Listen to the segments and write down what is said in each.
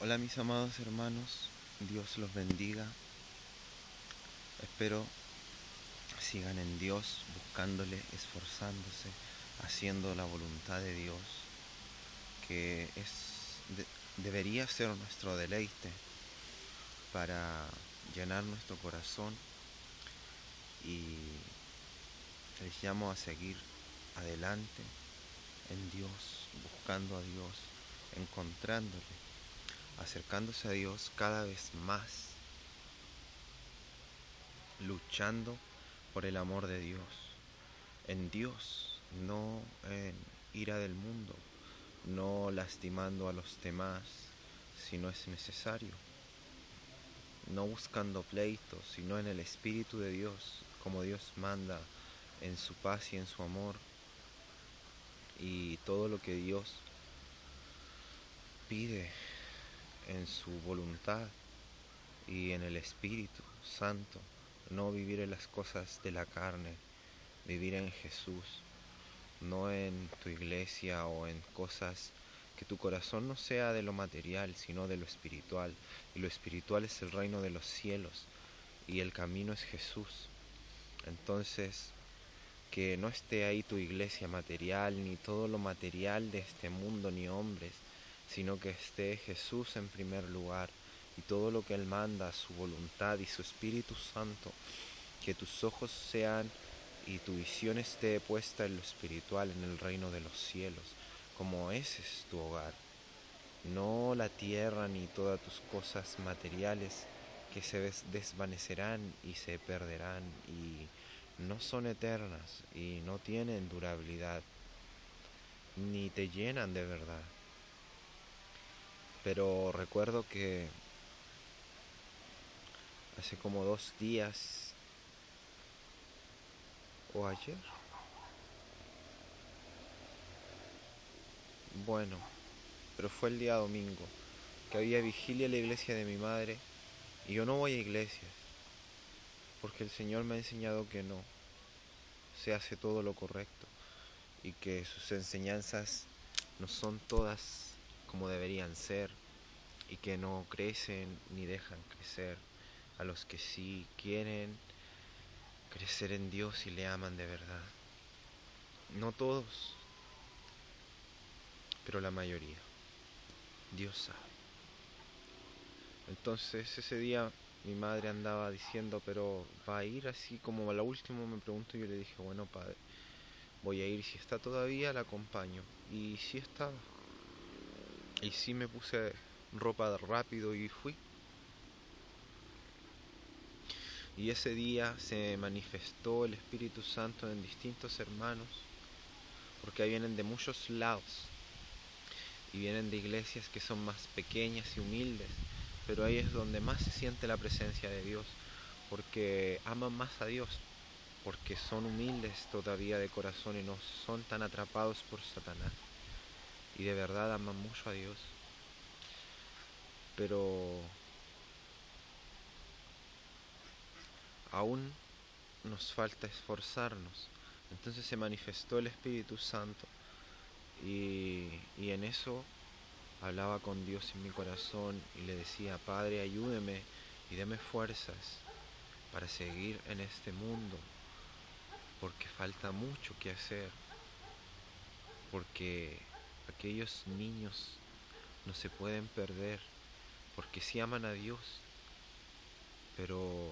Hola mis amados hermanos, Dios los bendiga. Espero sigan en Dios, buscándole, esforzándose, haciendo la voluntad de Dios, que debería ser nuestro deleite para llenar nuestro corazón, y les llamo a seguir adelante en Dios, buscando a Dios, encontrándole, acercándose a Dios cada vez más, luchando por el amor de Dios, en Dios, no en ira del mundo, no lastimando a los demás si no es necesario, no buscando pleitos, sino en el Espíritu de Dios, como Dios manda, en su paz y en su amor, y todo lo que Dios pide en su voluntad y en el Espíritu Santo, no vivir en las cosas de la carne, vivir en Jesús, no en tu iglesia o en cosas, que tu corazón no sea de lo material, sino de lo espiritual, y lo espiritual es el reino de los cielos, y el camino es Jesús. Entonces, que no esté ahí tu iglesia material, ni todo lo material de este mundo, ni hombres, sino que esté Jesús en primer lugar, y todo lo que Él manda, su voluntad y su Espíritu Santo, que tus ojos sean y tu visión esté puesta en lo espiritual, en el reino de los cielos, como ese es tu hogar, no la tierra ni todas tus cosas materiales que se desvanecerán y se perderán y no son eternas y no tienen durabilidad, ni te llenan de verdad. Pero recuerdo que hace como 2 días, o ayer, bueno, pero fue el día domingo, que había vigilia en la iglesia de mi madre, y yo no voy a iglesias, porque el Señor me ha enseñado que no se hace todo lo correcto, y que sus enseñanzas no son todas como deberían ser, y que no crecen ni dejan crecer a los que sí quieren crecer en Dios y le aman de verdad. No todos, pero la mayoría. Dios sabe. Entonces ese día mi madre andaba diciendo, pero ¿va a ir así? Como a la última me preguntó, y yo le dije, bueno padre, voy a ir, si está todavía la acompaño. Y sí estaba. Y sí me puse ropa rápido y fui. Y ese día se manifestó el Espíritu Santo en distintos hermanos, porque ahí vienen de muchos lados y vienen de iglesias que son más pequeñas y humildes, pero ahí es donde más se siente la presencia de Dios, porque aman más a Dios, porque son humildes todavía de corazón y no son tan atrapados por Satanás, y de verdad aman mucho a Dios. Pero aún nos falta esforzarnos. Entonces se manifestó el Espíritu Santo, y en eso hablaba con Dios en mi corazón y le decía, Padre, ayúdeme y deme fuerzas para seguir en este mundo, porque falta mucho que hacer, porque aquellos niños no se pueden perder, porque sí aman a Dios, pero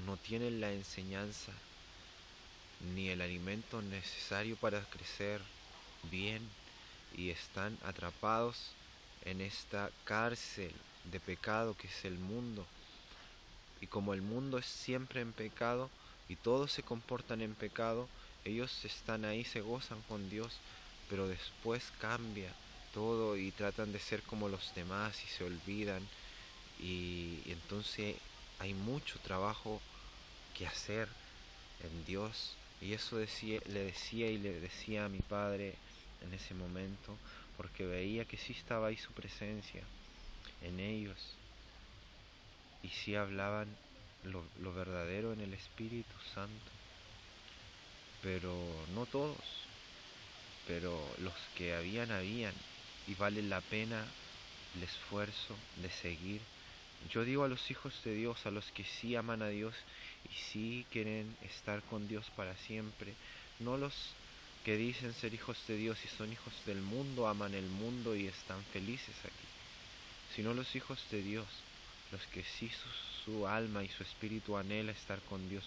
no tienen la enseñanza ni el alimento necesario para crecer bien, y están atrapados en esta cárcel de pecado que es el mundo. Y como el mundo es siempre en pecado y todos se comportan en pecado, ellos están ahí, se gozan con Dios, pero después cambia todo y tratan de ser como los demás y se olvidan, y entonces hay mucho trabajo que hacer en Dios. Y eso le decía a mi padre en ese momento, porque veía que sí estaba ahí su presencia en ellos, y sí hablaban lo verdadero en el Espíritu Santo, pero no todos, pero los que habían, y vale la pena el esfuerzo de seguir. Yo digo a los hijos de Dios, a los que sí aman a Dios y sí quieren estar con Dios para siempre, no los que dicen ser hijos de Dios y son hijos del mundo, aman el mundo y están felices aquí, sino los hijos de Dios, los que sí su alma y su espíritu anhela estar con Dios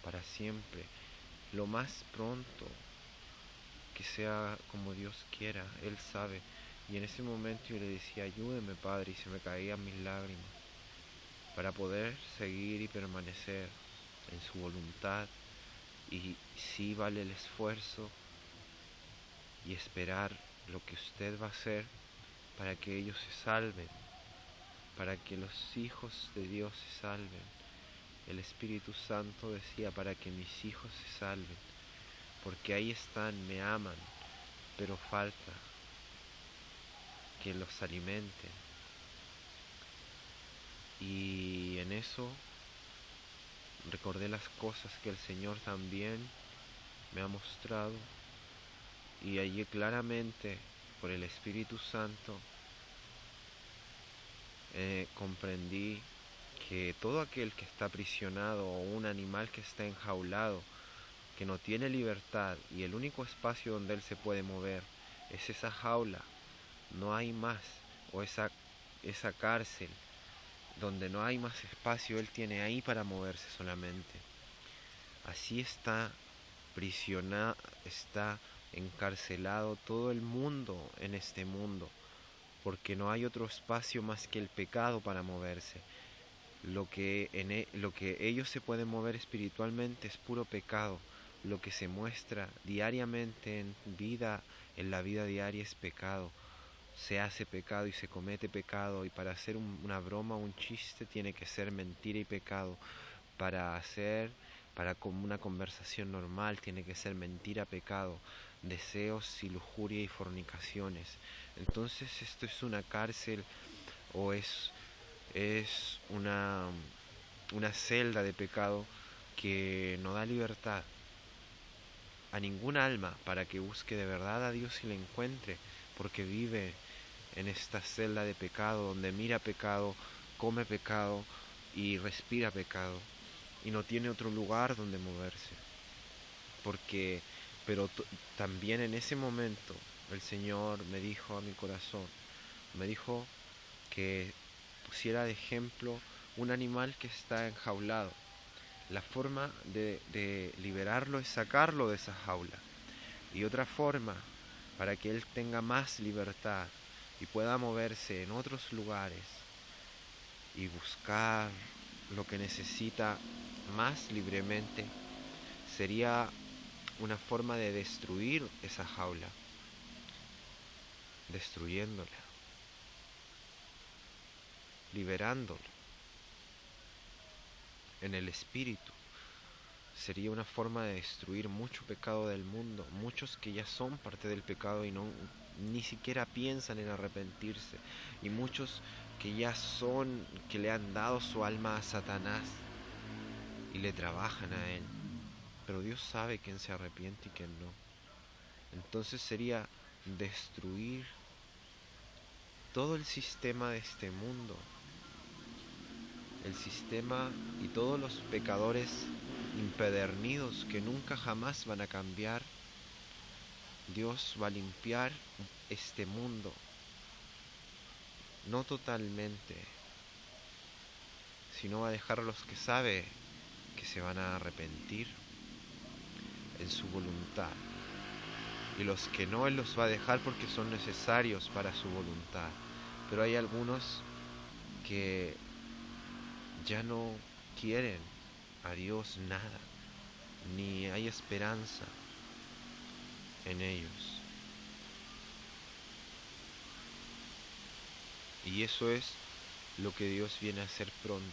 para siempre, lo más pronto que sea como Dios quiera. Él sabe. Y en ese momento yo le decía, ayúdeme, Padre, y se me caían mis lágrimas para poder seguir y permanecer en su voluntad. Y sí vale el esfuerzo y esperar lo que usted va a hacer para que ellos se salven, para que los hijos de Dios se salven. El Espíritu Santo decía, para que mis hijos se salven, porque ahí están, me aman, pero falta que los alimenten. Y en eso recordé las cosas que el Señor también me ha mostrado, y allí claramente por el Espíritu Santo comprendí que todo aquel que está aprisionado o un animal que está enjaulado, que no tiene libertad y el único espacio donde él se puede mover es esa jaula, no hay más, o esa cárcel donde no hay más espacio, él tiene ahí para moverse solamente. Así está prisionado, está encarcelado todo el mundo en este mundo, porque no hay otro espacio más que el pecado para moverse. Lo que ellos se pueden mover espiritualmente es puro pecado. Lo que se muestra diariamente en la vida diaria es pecado. Se hace pecado y se comete pecado, y para hacer una broma o un chiste tiene que ser mentira y pecado. Para como una conversación normal tiene que ser mentira, pecado, deseos y lujuria y fornicaciones. Entonces esto es una cárcel, o es una celda de pecado que no da libertad a ningún alma para que busque de verdad a Dios y le encuentre, porque vive en esta celda de pecado donde mira pecado, come pecado y respira pecado, y no tiene otro lugar donde moverse. Pero también en ese momento el Señor me dijo a mi corazón, me dijo que pusiera de ejemplo un animal que está enjaulado. La forma de liberarlo es sacarlo de esa jaula. Y otra forma, para que él tenga más libertad y pueda moverse en otros lugares y buscar lo que necesita más libremente, sería una forma de destruir esa jaula, destruyéndola, liberándola en el espíritu. Sería una forma de destruir mucho pecado del mundo, muchos que ya son parte del pecado y ni siquiera piensan en arrepentirse, y muchos que le han dado su alma a Satanás y le trabajan a él, pero Dios sabe quién se arrepiente y quién no. Entonces sería destruir todo el sistema de este mundo, el sistema y todos los pecadores impedernidos que nunca jamás van a cambiar. Dios va a limpiar este mundo, no totalmente, sino va a dejar a los que sabe que se van a arrepentir en su voluntad, y los que no, Él los va a dejar porque son necesarios para su voluntad. Pero hay algunos que ya no quieren a Dios nada, ni hay esperanza en ellos. Y eso es lo que Dios viene a hacer pronto,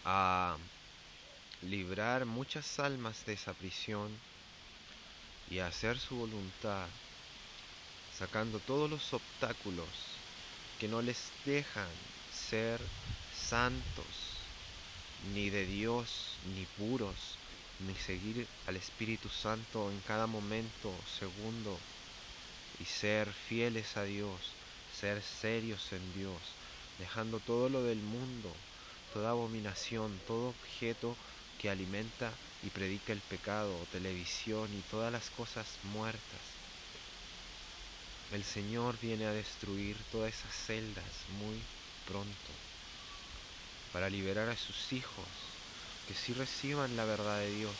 a librar muchas almas de esa prisión y a hacer su voluntad, sacando todos los obstáculos que no les dejan ser santos, ni de Dios, ni puros, ni seguir al Espíritu Santo en cada momento, segundo, y ser fieles a Dios, ser serios en Dios, dejando todo lo del mundo, toda abominación, todo objeto que alimenta y predica el pecado, televisión y todas las cosas muertas. El Señor viene a destruir todas esas celdas muy pronto, para liberar a sus hijos, que sí reciban la verdad de Dios,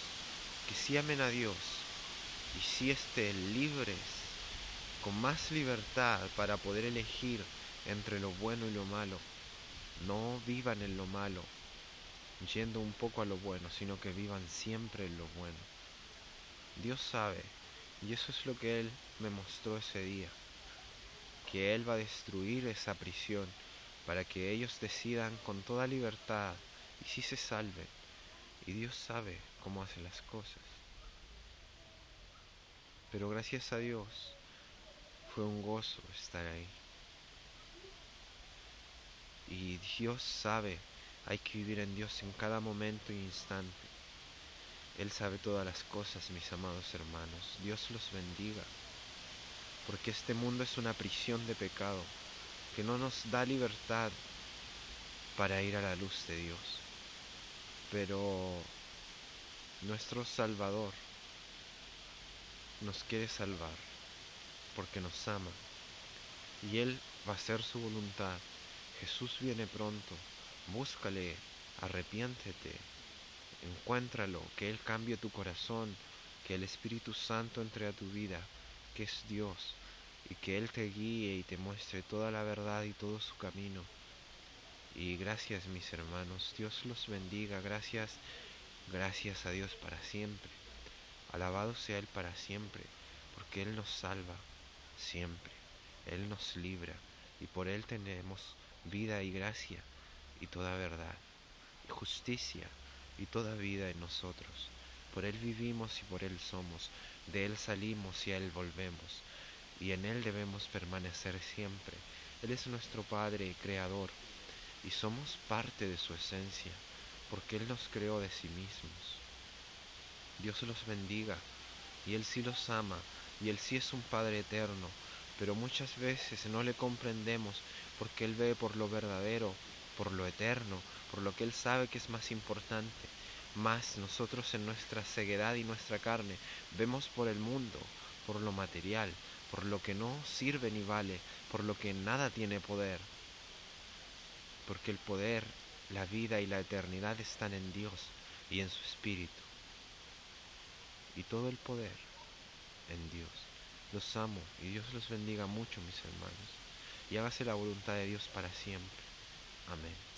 que sí amen a Dios, y sí estén libres, con más libertad para poder elegir entre lo bueno y lo malo. No vivan en lo malo, yendo un poco a lo bueno, sino que vivan siempre en lo bueno. Dios sabe, y eso es lo que Él me mostró ese día, que Él va a destruir esa prisión para que ellos decidan con toda libertad y si se salven. Y Dios sabe cómo hace las cosas. Pero gracias a Dios fue un gozo estar ahí. Y Dios sabe, hay que vivir en Dios en cada momento e instante. Él sabe todas las cosas, mis amados hermanos. Dios los bendiga. Porque este mundo es una prisión de pecado que no nos da libertad para ir a la luz de Dios. Pero nuestro Salvador nos quiere salvar porque nos ama. Y Él va a hacer su voluntad. Jesús viene pronto. Búscale, arrepiéntete, encuéntralo, que Él cambie tu corazón, que el Espíritu Santo entre a tu vida, que es Dios, y que Él te guíe y te muestre toda la verdad y todo su camino. Y gracias, mis hermanos, Dios los bendiga, gracias a Dios para siempre. Alabado sea Él para siempre, porque Él nos salva siempre, Él nos libra, y por Él tenemos vida y gracia, y toda verdad, y justicia, y toda vida en nosotros. Por Él vivimos y por Él somos, de Él salimos y a Él volvemos, y en Él debemos permanecer siempre. Él es nuestro Padre y Creador, y somos parte de su esencia, porque Él nos creó de sí mismos. Dios los bendiga, y Él sí los ama, y Él sí es un Padre eterno, pero muchas veces no le comprendemos porque Él ve por lo verdadero, por lo eterno, por lo que Él sabe que es más importante. Más nosotros en nuestra ceguedad y nuestra carne vemos por el mundo, por lo material, por lo que no sirve ni vale, por lo que nada tiene poder. Porque el poder, la vida y la eternidad están en Dios y en su Espíritu. Y todo el poder en Dios. Los amo y Dios los bendiga mucho, mis hermanos. Y hágase la voluntad de Dios para siempre. Amén.